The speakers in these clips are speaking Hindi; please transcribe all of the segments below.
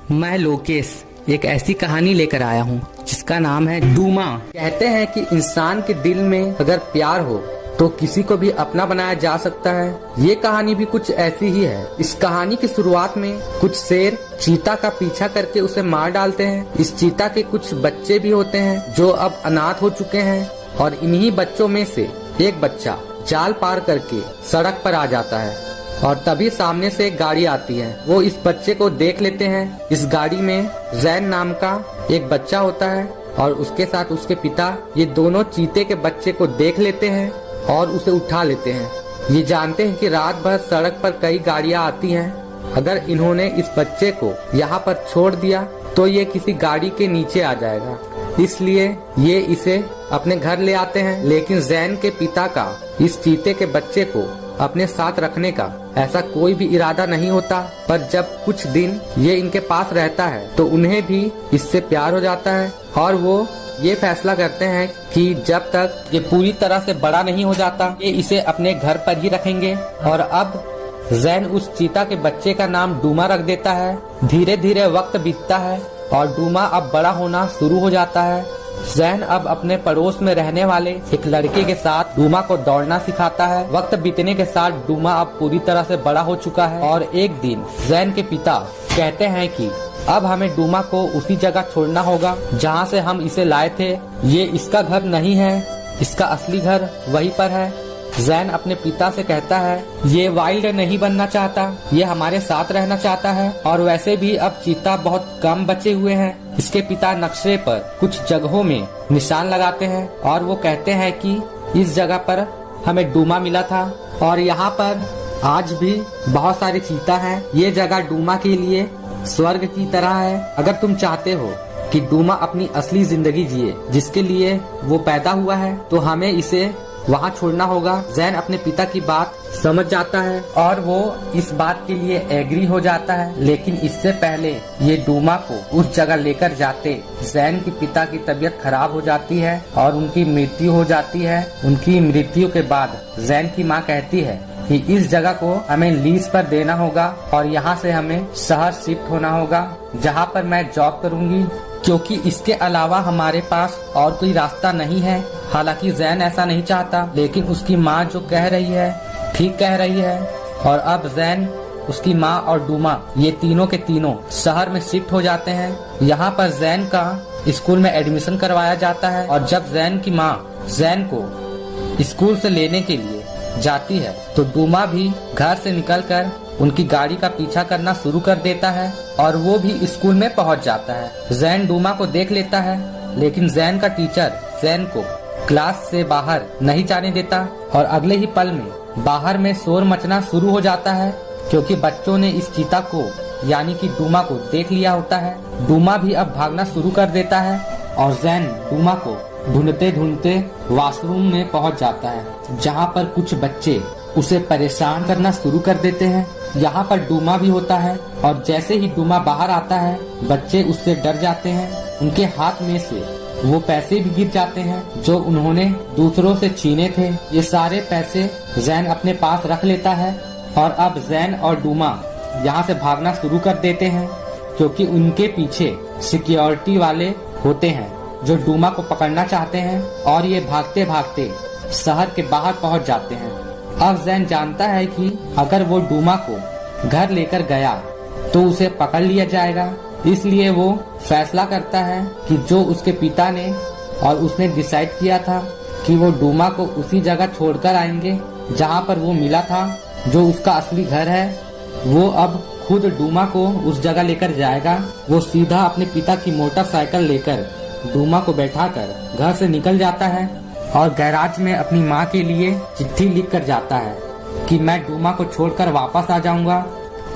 मैं लोकेश एक ऐसी कहानी लेकर आया हूँ जिसका नाम है डूमा। कहते हैं कि इंसान के दिल में अगर प्यार हो तो किसी को भी अपना बनाया जा सकता है। ये कहानी भी कुछ ऐसी ही है। इस कहानी की शुरुआत में कुछ शेर चीता का पीछा करके उसे मार डालते हैं। इस चीता के कुछ बच्चे भी होते हैं जो अब अनाथ हो चुके हैं और इन्हीं बच्चों में से एक बच्चा जाल पार करके सड़क पर आ जाता है और तभी सामने से एक गाड़ी आती है। वो इस बच्चे को देख लेते हैं। इस गाड़ी में जैन नाम का एक बच्चा होता है और उसके साथ उसके पिता ये दोनों चीते के बच्चे को देख लेते हैं और उसे उठा लेते हैं। ये जानते हैं कि रात भर सड़क पर कई गाड़ियां आती हैं। अगर इन्होंने इस बच्चे को यहाँ पर छोड़ दिया तो ये किसी गाड़ी के नीचे आ जाएगा, इसलिए ये इसे अपने घर ले आते हैं। लेकिन जैन के पिता का इस चीते के बच्चे को अपने साथ रखने का ऐसा कोई भी इरादा नहीं होता। पर जब कुछ दिन ये इनके पास रहता है तो उन्हें भी इससे प्यार हो जाता है और वो ये फैसला करते हैं कि जब तक ये पूरी तरह से बड़ा नहीं हो जाता ये इसे अपने घर पर ही रखेंगे। और अब जैन उस चीता के बच्चे का नाम डूमा रख देता है। धीरे धीरे वक्त बीतता है और डूमा अब बड़ा होना शुरू हो जाता है। जैन अब अपने पड़ोस में रहने वाले एक लड़के के साथ डूमा को दौड़ना सिखाता है। वक्त बीतने के साथ डूमा अब पूरी तरह से बड़ा हो चुका है और एक दिन जैन के पिता कहते हैं कि अब हमें डूमा को उसी जगह छोड़ना होगा जहाँ से हम इसे लाए थे। ये इसका घर नहीं है, इसका असली घर वहीं पर है। जैन अपने पिता से कहता है ये वाइल्ड नहीं बनना चाहता, ये हमारे साथ रहना चाहता है और वैसे भी अब चीता बहुत कम बचे हुए हैं। इसके पिता नक्शे पर कुछ जगहों में निशान लगाते हैं और वो कहते हैं कि इस जगह पर हमें डूमा मिला था और यहाँ पर आज भी बहुत सारे चीता हैं। ये जगह डूमा के लिए स्वर्ग की तरह है। अगर तुम चाहते हो कि डूमा अपनी असली जिंदगी जिए जिसके लिए वो पैदा हुआ है तो हमें इसे वहाँ छोड़ना होगा। जैन अपने पिता की बात समझ जाता है और वो इस बात के लिए एग्री हो जाता है। लेकिन इससे पहले ये डूमा को उस जगह लेकर जाते जैन के पिता की तबीयत खराब हो जाती है और उनकी मृत्यु हो जाती है। उनकी मृत्यु के बाद जैन की माँ कहती है कि इस जगह को हमें लीज पर देना होगा और यहाँ से हमें शहर शिफ्ट होना होगा जहाँ पर मैं जॉब करूँगी, क्योंकि इसके अलावा हमारे पास और कोई रास्ता नहीं है। हालांकि जैन ऐसा नहीं चाहता लेकिन उसकी माँ जो कह रही है ठीक कह रही है और अब जैन, उसकी माँ और डूमा ये तीनों के तीनों शहर में शिफ्ट हो जाते हैं। यहाँ पर जैन का स्कूल में एडमिशन करवाया जाता है और जब जैन की माँ जैन को स्कूल से लेने के लिए जाती है तो डूमा भी घर से निकलकर उनकी गाड़ी का पीछा करना शुरू कर देता है और वो भी स्कूल में पहुंच जाता है। जैन डूमा को देख लेता है लेकिन जैन का टीचर जैन को क्लास से बाहर नहीं जाने देता और अगले ही पल में बाहर में शोर मचना शुरू हो जाता है क्योंकि बच्चों ने इस चीता को यानी कि डूमा को देख लिया होता है। डूमा भी अब भागना शुरू कर देता है और जैन डूमा को ढूंढते ढूंढते वॉशरूम में पहुंच जाता है जहां पर कुछ बच्चे उसे परेशान करना शुरू कर देते हैं। यहाँ पर डूमा भी होता है और जैसे ही डूमा बाहर आता है बच्चे उससे डर जाते हैं। उनके हाथ में से वो पैसे भी गिर जाते हैं जो उन्होंने दूसरों से छीने थे। ये सारे पैसे जैन अपने पास रख लेता है और अब जैन और डूमा यहाँ से भागना शुरू कर देते हैं क्योंकि उनके पीछे सिक्योरिटी वाले होते हैं जो डूमा को पकड़ना चाहते हैं और ये भागते भागते शहर के बाहर पहुँच जाते हैं। अब जैन जानता है कि अगर वो डूमा को घर लेकर गया तो उसे पकड़ लिया जाएगा, इसलिए वो फैसला करता है कि जो उसके पिता ने और उसने डिसाइड किया था कि वो डूमा को उसी जगह छोड़कर आएंगे जहां पर वो मिला था, जो उसका असली घर है। वो अब खुद डूमा को उस जगह लेकर जाएगा। वो सीधा अपने पिता की मोटरसाइकिल लेकर डूमा को बैठाकर घर से निकल जाता है और गैराज में अपनी माँ के लिए चिट्ठी लिख कर जाता है कि मैं डूमा को छोड़कर वापस आ जाऊंगा।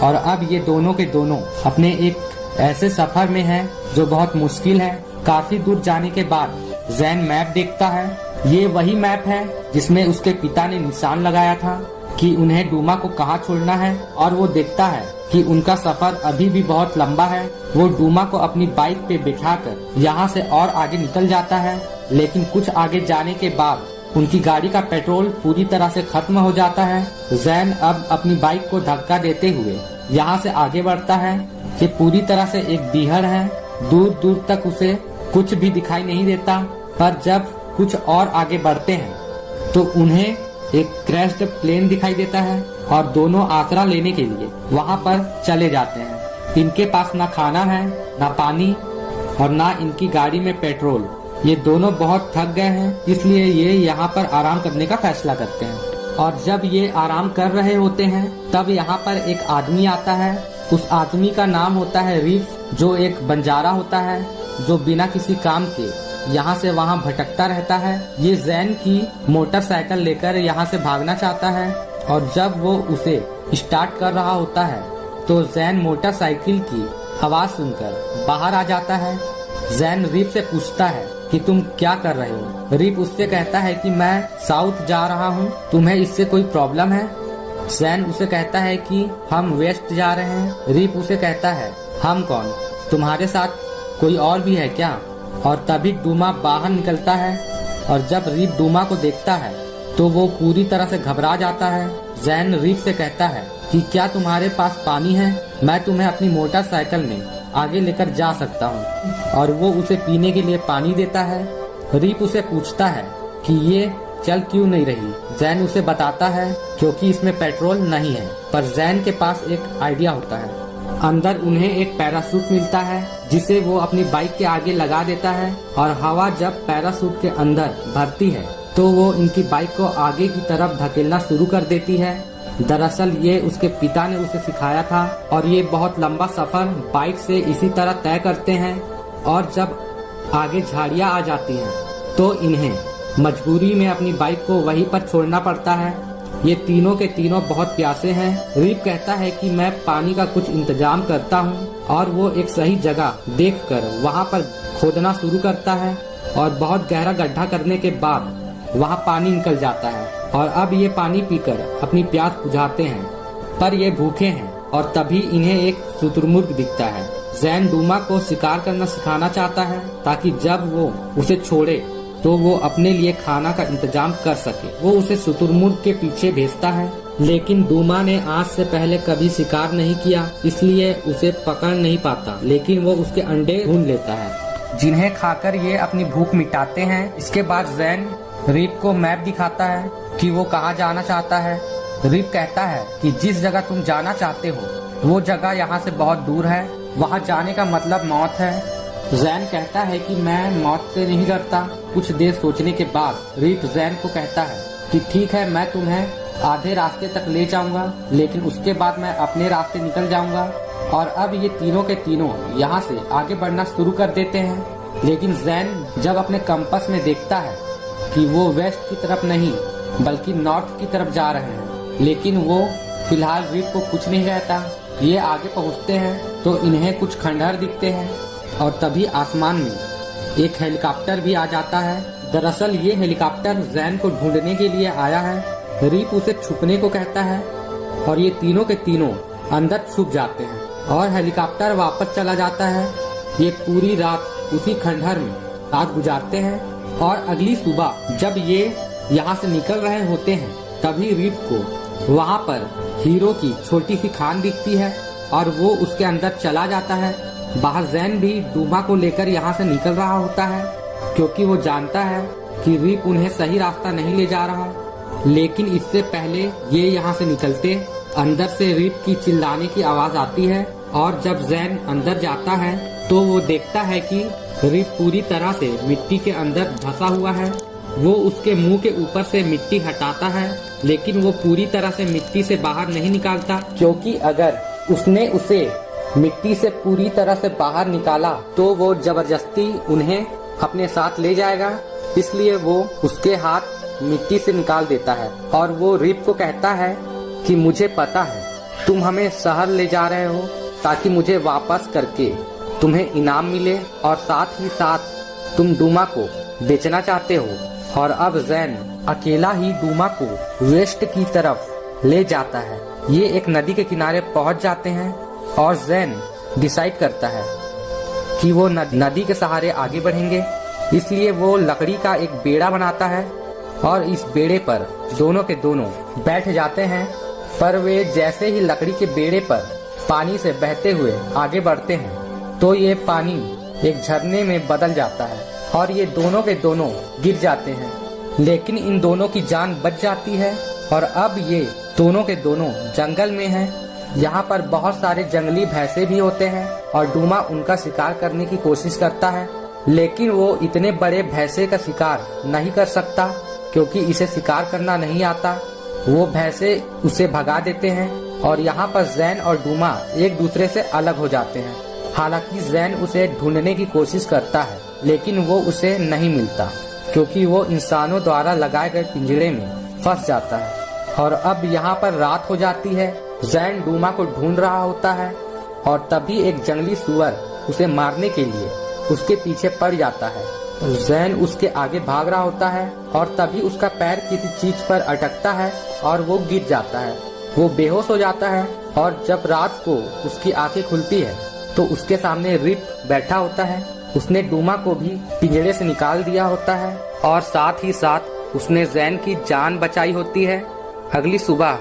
और अब ये दोनों के दोनों अपने एक ऐसे सफर में हैं जो बहुत मुश्किल है। काफी दूर जाने के बाद जैन मैप देखता है। ये वही मैप है जिसमें उसके पिता ने निशान लगाया था कि उन्हें डूमा को कहाँ छोड़ना है और वो देखता है कि उनका सफर अभी भी बहुत लंबा है। वो डूमा को अपनी बाइक पे बिठाकर यहाँ से और आगे निकल जाता है लेकिन कुछ आगे जाने के बाद उनकी गाड़ी का पेट्रोल पूरी तरह से खत्म हो जाता है। जैन अब अपनी बाइक को धक्का देते हुए यहाँ से आगे बढ़ता है ये पूरी तरह से एक बीहड़ है। दूर दूर तक उसे कुछ भी दिखाई नहीं देता, पर जब कुछ और आगे बढ़ते हैं तो उन्हें एक क्रैश्ड प्लेन दिखाई देता है और दोनों आसरा लेने के लिए वहाँ पर चले जाते हैं। इनके पास ना खाना है, ना पानी और ना इनकी गाड़ी में पेट्रोल। ये दोनों बहुत थक गए हैं, इसलिए ये यहाँ पर आराम करने का फैसला करते हैं। और जब ये आराम कर रहे होते हैं तब यहाँ पर एक आदमी आता है। उस आदमी का नाम होता है रीफ, जो एक बंजारा होता है जो बिना किसी काम के यहाँ से वहाँ भटकता रहता है। ये जैन की मोटरसाइकिल लेकर यहाँ से भागना चाहता है और जब वो उसे स्टार्ट कर रहा होता है तो जैन मोटरसाइकिल की आवाज सुनकर बाहर आ जाता है। जैन रीफ से पूछता है कि तुम क्या कर रहे हो। रीफ उससे कहता है कि मैं साउथ जा रहा हूँ, तुम्हें इससे कोई प्रॉब्लम है। जैन उसे कहता है कि हम वेस्ट जा रहे हैं। रीफ उसे कहता है हम कौन, तुम्हारे साथ कोई और भी है क्या। और तभी डूमा बाहर निकलता है और जब रीफ डूमा को देखता है तो वो पूरी तरह से घबरा जाता है। जैन रीफ से कहता है कि क्या तुम्हारे पास पानी है, मैं तुम्हें अपनी मोटरसाइकिल में आगे लेकर जा सकता हूँ। और वो उसे पीने के लिए पानी देता है। रीफ उसे पूछता है कि ये चल क्यों नहीं रही। जैन उसे बताता है क्योंकि इसमें पेट्रोल नहीं है। पर जैन के पास एक आइडिया होता है। अंदर उन्हें एक पैराशूट मिलता है जिसे वो अपनी बाइक के आगे लगा देता है और हवा जब पैराशूट के अंदर भरती है तो वो इनकी बाइक को आगे की तरफ धकेलना शुरू कर देती है। दरअसल ये उसके पिता ने उसे सिखाया था और ये बहुत लंबा सफर बाइक से इसी तरह तय करते हैं। और जब आगे झाड़ियाँ आ जाती हैं तो इन्हें मजबूरी में अपनी बाइक को वहीं पर छोड़ना पड़ता है। ये तीनों के तीनों बहुत प्यासे हैं। रीफ कहता है कि मैं पानी का कुछ इंतजाम करता हूँ और वो एक सही जगह देखकर वहाँ पर खोदना शुरू करता है और बहुत गहरा गड्ढा करने के बाद वहाँ पानी निकल जाता है और अब ये पानी पीकर अपनी प्यास बुझाते हैं। पर ये भूखे हैं और तभी इन्हें एक शुतुरमुर्ग दिखता है। जैन डूमा को शिकार करना सिखाना चाहता है ताकि जब वो उसे छोड़े तो वो अपने लिए खाना का इंतजाम कर सके। वो उसे शुतुरमुर्ग के पीछे भेजता है, लेकिन डूमा ने आज से पहले कभी शिकार नहीं किया इसलिए उसे पकड़ नहीं पाता। लेकिन वो उसके अंडे ढूंढ लेता है जिन्हें खाकर ये अपनी भूख मिटाते हैं। इसके बाद जैन रीफ को मैप दिखाता है कि वो कहाँ जाना चाहता है। रीफ कहता है कि जिस जगह तुम जाना चाहते हो वो जगह यहाँ से बहुत दूर है, वहाँ जाने का मतलब मौत है। जैन कहता है कि मैं मौत से नहीं डरता। कुछ देर सोचने के बाद रीफ जैन को कहता है कि ठीक है, मैं तुम्हें आधे रास्ते तक ले जाऊंगा, लेकिन उसके बाद मैं अपने रास्ते निकल जाऊंगा। और अब ये तीनों के तीनों यहाँ से आगे बढ़ना शुरू कर देते हैं। लेकिन जैन जब अपने कंपास में देखता है कि वो वेस्ट की तरफ नहीं बल्कि नॉर्थ की तरफ जा रहे हैं, लेकिन वो फिलहाल रीफ को कुछ नहीं कहता। ये आगे पहुँचते हैं तो इन्हें कुछ खंडहर दिखते हैं और तभी आसमान में एक हेलीकॉप्टर भी आ जाता है। दरअसल ये हेलीकॉप्टर जैन को ढूंढने के लिए आया है। रीफ उसे छुपने को कहता है और ये तीनों के तीनों अंदर छुप जाते हैं और हेलीकॉप्टर वापस चला जाता है। ये पूरी रात उसी खंडहर में रात गुजारते हैं और अगली सुबह जब ये यहाँ से निकल रहे होते हैं तभी रीफ को वहाँ पर हीरो की छोटी सी खान दिखती है और वो उसके अंदर चला जाता है। बाहर जैन भी डूमा को लेकर यहाँ से निकल रहा होता है क्योंकि वो जानता है कि रीफ उन्हें सही रास्ता नहीं ले जा रहा। लेकिन इससे पहले ये यहाँ से निकलते अंदर से रीफ की चिल्लाने की आवाज आती है और जब जैन अंदर जाता है तो वो देखता है कि रीफ पूरी तरह से मिट्टी के अंदर धंसा हुआ है। वो उसके मुंह के ऊपर से मिट्टी हटाता है, लेकिन वो पूरी तरह से मिट्टी से बाहर नहीं निकालता, क्योंकि अगर उसने उसे मिट्टी से पूरी तरह से बाहर निकाला तो वो जबरदस्ती उन्हें अपने साथ ले जाएगा। इसलिए वो उसके हाथ मिट्टी से निकाल देता है और वो रीफ को कहता है कि मुझे पता है तुम हमें शहर ले जा रहे हो ताकि मुझे वापस करके तुम्हें इनाम मिले और साथ ही साथ तुम डूमा को बेचना चाहते हो। और अब जैन अकेला ही डूमा को वेस्ट की तरफ ले जाता है। ये एक नदी के किनारे पहुंच जाते हैं और जैन डिसाइड करता है कि वो नदी के सहारे आगे बढ़ेंगे। इसलिए वो लकड़ी का एक बेड़ा बनाता है और इस बेड़े पर दोनों के दोनों बैठ जाते हैं। पर वे जैसे ही लकड़ी के बेड़े पर पानी से बहते हुए आगे बढ़ते हैं तो ये पानी एक झरने में बदल जाता है और ये दोनों के दोनों गिर जाते हैं, लेकिन इन दोनों की जान बच जाती है और अब ये दोनों के दोनों जंगल में हैं। यहाँ पर बहुत सारे जंगली भैंसे भी होते हैं और डूमा उनका शिकार करने की कोशिश करता है, लेकिन वो इतने बड़े भैंसे का शिकार नहीं कर सकता क्योंकि इसे शिकार करना नहीं आता। वो भैंसे उसे भगा देते हैं और यहाँ पर जैन और डूमा एक दूसरे से अलग हो जाते हैं। हालांकि जैन उसे ढूंढने की कोशिश करता है लेकिन वो उसे नहीं मिलता क्योंकि वो इंसानों द्वारा लगाए गए पिंजरे में फंस जाता है। और अब यहाँ पर रात हो जाती है। जैन डूमा को ढूंढ रहा होता है और तभी एक जंगली सुअर उसे मारने के लिए उसके पीछे पड़ जाता है। जैन उसके आगे भाग रहा होता है और तभी उसका पैर किसी चीज पर अटकता है और वो गिर जाता है। वो बेहोश हो जाता है और जब रात को उसकी आंखें खुलती है तो उसके सामने रिप बैठा होता है। उसने डूमा को भी पिंजरे से निकाल दिया होता है और साथ ही साथ उसने जैन की जान बचाई होती है। अगली सुबह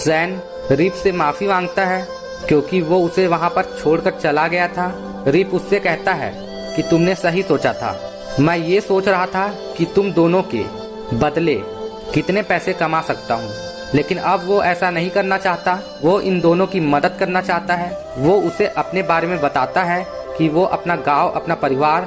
जैन रिप से माफी मांगता है क्योंकि वो उसे वहाँ पर छोड़कर चला गया था। रिप उससे कहता है कि तुमने सही सोचा था, मैं ये सोच रहा था कि तुम दोनों के बदले कितने पैसे कमा सकता हूँ, लेकिन अब वो ऐसा नहीं करना चाहता। वो इन दोनों की मदद करना चाहता है। वो उसे अपने बारे में बताता है कि वो अपना गांव, अपना परिवार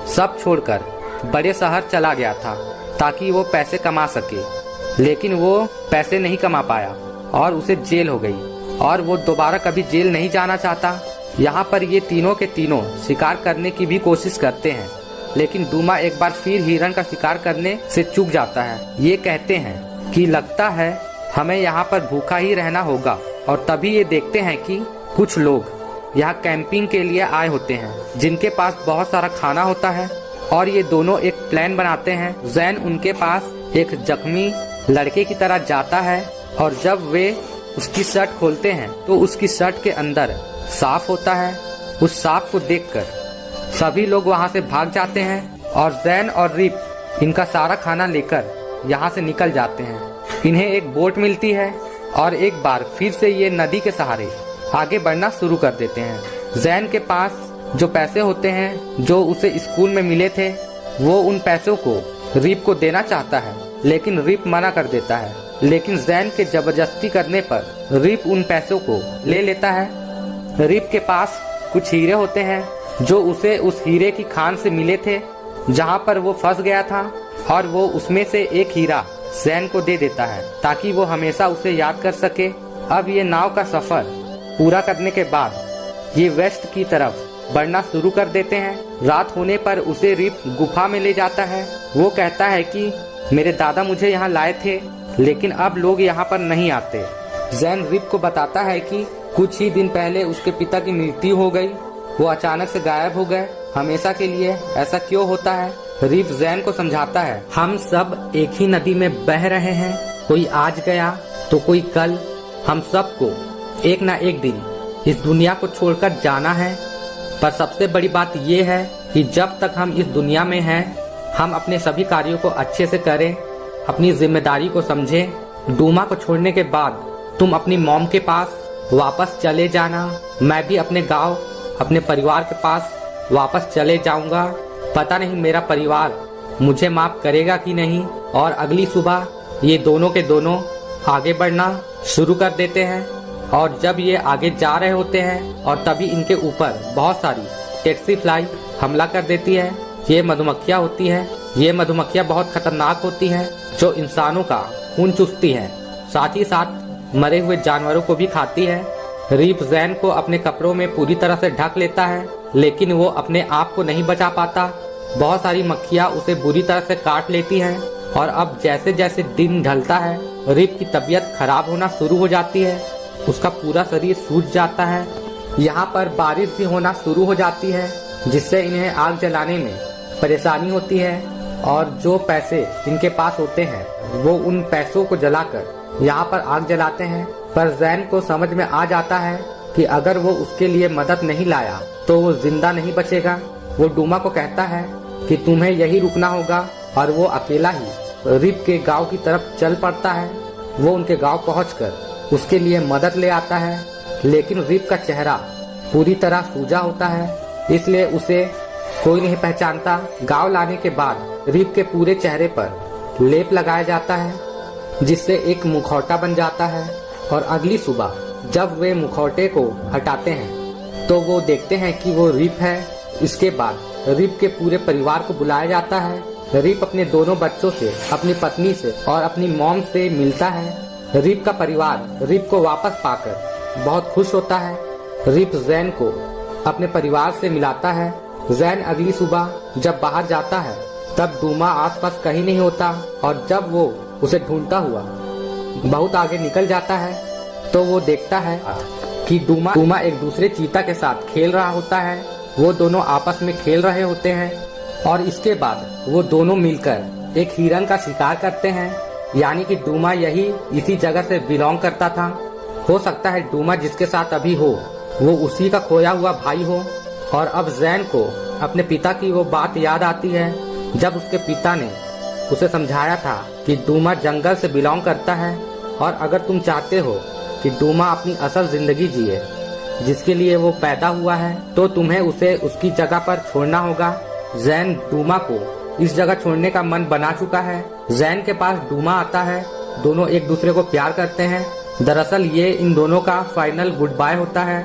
सब छोड़कर बड़े शहर चला गया था ताकि वो पैसे कमा सके, लेकिन वो पैसे नहीं कमा पाया और उसे जेल हो गई और वो दोबारा कभी जेल नहीं जाना चाहता। यहाँ पर ये तीनों के तीनों शिकार करने की भी कोशिश करते हैं, लेकिन डूमा एक बार फिर हिरन का शिकार करने से चूक जाता है। ये कहते हैं कि लगता है हमें यहाँ पर भूखा ही रहना होगा और तभी ये देखते हैं कि कुछ लोग यहाँ कैंपिंग के लिए आए होते हैं जिनके पास बहुत सारा खाना होता है और ये दोनों एक प्लान बनाते हैं। जैन उनके पास एक जख्मी लड़के की तरह जाता है और जब वे उसकी शर्ट खोलते हैं तो उसकी शर्ट के अंदर सांप होता है। उस सांप को देखकर सभी लोग वहां से भाग जाते हैं और जैन और रिप इनका सारा खाना लेकर यहाँ से निकल जाते हैं। इन्हें एक बोट मिलती है और एक बार फिर से ये नदी के सहारे आगे बढ़ना शुरू कर देते हैं। जैन के पास जो पैसे होते हैं जो उसे स्कूल में मिले थे, वो उन पैसों को रिप को देना चाहता है, लेकिन रिप मना कर देता है। लेकिन जैन के जबरदस्ती करने पर रिप उन पैसों को ले लेता है। रिप के पास कुछ हीरे होते हैं जो उसे उस हीरे की खान से मिले थे जहां पर वो फंस गया था और वो उसमें से एक हीरा जैन को दे देता है ताकि वो हमेशा उसे याद कर सके। अब ये नाव का सफर पूरा करने के बाद ये वेस्ट की तरफ बढ़ना शुरू कर देते हैं। रात होने पर उसे रिप गुफा में ले जाता है। वो कहता है कि मेरे दादा मुझे यहाँ लाए थे, लेकिन अब लोग यहाँ पर नहीं आते। जैन रिप को बताता है कि कुछ ही दिन पहले उसके पिता की मृत्यु हो गई, वो अचानक से गायब हो गए हमेशा के लिए। ऐसा क्यों होता है? रिप जैन को समझाता है, हम सब एक ही नदी में बह रहे हैं, कोई आज गया तो कोई कल। हम सबको एक ना एक दिन इस दुनिया को छोड़कर जाना है, पर सबसे बड़ी बात ये है कि जब तक हम इस दुनिया में हैं, हम अपने सभी कार्यों को अच्छे से करें, अपनी जिम्मेदारी को समझें। डूमा को छोड़ने के बाद तुम अपनी मॉम के पास वापस चले जाना, मैं भी अपने गांव, अपने परिवार के पास वापस चले जाऊंगा। पता नहीं मेरा परिवार मुझे माफ करेगा कि नहीं। और अगली सुबह ये दोनों के दोनों आगे बढ़ना शुरू कर देते हैं और जब ये आगे जा रहे होते हैं और तभी इनके ऊपर बहुत सारी टैक्सी फ्लाई हमला कर देती है। ये मधुमक्खियाँ होती है। ये मधुमक्खियाँ बहुत खतरनाक होती हैं जो इंसानों का खून चूसती हैं, साथ ही साथ मरे हुए जानवरों को भी खाती है। रिप जैन को अपने कपड़ों में पूरी तरह से ढक लेता है, लेकिन वो अपने आप को नहीं बचा पाता। बहुत सारी मक्खियाँ उसे बुरी तरह से काट लेती हैं और अब जैसे जैसे दिन ढलता है रिप की तबीयत खराब होना शुरू हो जाती है। उसका पूरा शरीर सूज जाता है। यहाँ पर बारिश भी होना शुरू हो जाती है जिससे इन्हें आग जलाने में परेशानी होती है और जो पैसे इनके पास होते हैं वो उन पैसों को जलाकर यहाँ पर आग जलाते हैं। पर जैन को समझ में आ जाता है कि अगर वो उसके लिए मदद नहीं लाया तो वो जिंदा नहीं बचेगा। वो डूमा को कहता है कि तुम्हें यही रुकना होगा और वो अकेला ही रिप के गांव की तरफ चल पड़ता है। वो उनके गांव पहुंचकर उसके लिए मदद ले आता है लेकिन रीप का चेहरा पूरी तरह सूजा होता है, इसलिए उसे कोई नहीं पहचानता। गांव लाने के बाद रीप के पूरे चेहरे पर लेप लगाया जाता है, जिससे एक मुखौटा बन जाता है। और अगली सुबह जब वे मुखौटे को हटाते हैं तो वो देखते हैं कि वो रीप है। इसके बाद रीप के पूरे परिवार को बुलाया जाता है। रीप अपने दोनों बच्चों से, अपनी पत्नी से और अपनी मॉम से मिलता है। रीप का परिवार रीप को वापस पाकर बहुत खुश होता है। रीप जैन को अपने परिवार से मिलाता है। जैन अगली सुबह जब बाहर जाता है तब डूमा आसपास कहीं नहीं होता, और जब वो उसे ढूंढता हुआ बहुत आगे निकल जाता है तो वो देखता है कि डूमा एक दूसरे चीता के साथ खेल रहा होता है। वो दोनों आपस में खेल रहे होते हैं और इसके बाद वो दोनों मिलकर एक हिरन का शिकार करते हैं, यानी कि डूमा इसी जगह से बिलोंग करता था। हो सकता है डूमा जिसके साथ अभी हो वो उसी का खोया हुआ भाई हो। और अब जैन को अपने पिता की वो बात याद आती है जब उसके पिता ने उसे समझाया था कि डूमा जंगल से बिलोंग करता है, और अगर तुम चाहते हो कि डूमा अपनी असल जिंदगी जिए जिसके लिए वो पैदा हुआ है तो तुम्हें उसे उसकी जगह पर छोड़ना होगा। जैन डूमा को इस जगह छोड़ने का मन बना चुका है। जैन के पास डूमा आता है, दोनों एक दूसरे को प्यार करते हैं। दरअसल ये इन दोनों का फाइनल गुड बाय होता है।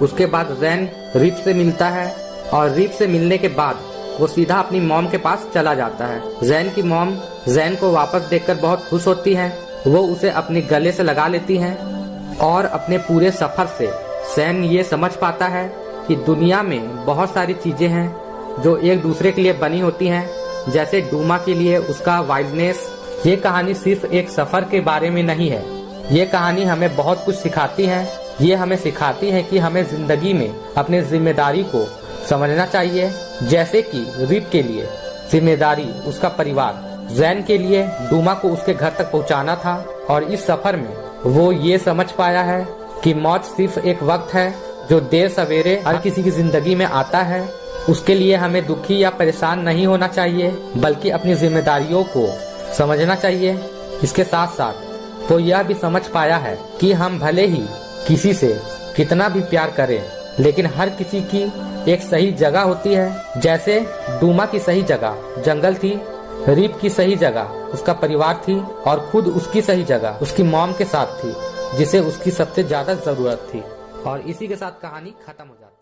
उसके बाद जैन रीप से मिलता है और रीप से मिलने के बाद वो सीधा अपनी मॉम के पास चला जाता है। जैन की मॉम जैन को वापस देखकर बहुत खुश होती है। वो उसे अपने गले से लगा लेती है और अपने पूरे सफर से जैन ये समझ पाता है कि दुनिया में बहुत सारी चीजें हैं जो एक दूसरे के लिए बनी होती हैं, जैसे डूमा के लिए उसका वाइल्डनेस। ये कहानी सिर्फ एक सफर के बारे में नहीं है, ये कहानी हमें बहुत कुछ सिखाती है। ये हमें सिखाती है कि हमें जिंदगी में अपनी जिम्मेदारी को समझना चाहिए। जैसे कि रीप के लिए जिम्मेदारी उसका परिवार, जैन के लिए डूमा को उसके घर तक पहुंचाना था। और इस सफर में वो ये समझ पाया है कि मौत सिर्फ एक वक्त है जो देर सवेरे हर किसी की जिंदगी में आता है। उसके लिए हमें दुखी या परेशान नहीं होना चाहिए, बल्कि अपनी जिम्मेदारियों को समझना चाहिए। इसके साथ साथ वो यह भी समझ पाया है कि हम भले ही किसी से कितना भी प्यार करें, लेकिन हर किसी की एक सही जगह होती है। जैसे डूमा की सही जगह जंगल थी, रीप की सही जगह उसका परिवार थी, और खुद उसकी सही जगह उसकी मॉम के साथ थी, जिसे उसकी सबसे ज्यादा जरूरत थी। और इसी के साथ कहानी खत्म हो जाती है।